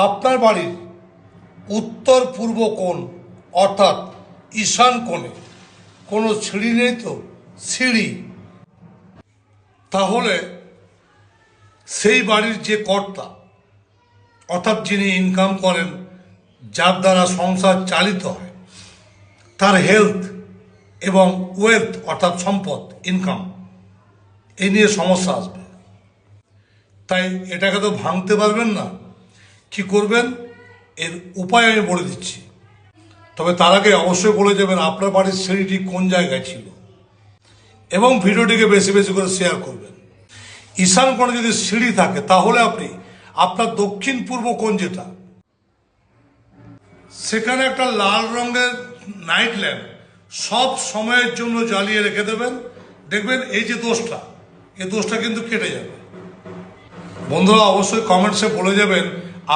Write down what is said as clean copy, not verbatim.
আপনার বাড়ির উত্তর পূর্ব কোণ অর্থাৎ ঈশান কোণে কোনো সিঁড়ি নেই তো? সিঁড়ি, তাহলে সেই বাড়ির যে কর্তা অর্থাৎ যিনি ইনকাম করেন, যার দ্বারা সংসার চালিত হয়, তার হেলথ এবং ওয়েলথ অর্থাৎ সম্পদ, ইনকাম, এই নিয়ে সমস্যা আসবে। তাই এটাকে তো ভাঙতে পারবেন না। কি করবেন এর উপায় আমি বলে দিচ্ছি। তবে তার আগে অবশ্যই বলে যাবেন আপনার বাড়ির সিঁড়িটি কোন জায়গায় ছিল এবং ভিডিওটিকে বেশি বেশি করে শেয়ার করবেন। ঈশান কোণে যদি সিঁড়ি থাকে তাহলে আপনি আপনার দক্ষিণ পূর্ব কোণ যেটা, সেখানে একটা লাল রঙের নাইট ল্যাম্প সব সময়ের জন্য জ্বালিয়ে রেখে দেবেন। দেখবেন এই যে দোষটা, এই দোষটা কিন্তু কেটে যাবে। বন্ধুরা অবশ্যই কমেন্টসে বলে যাবেন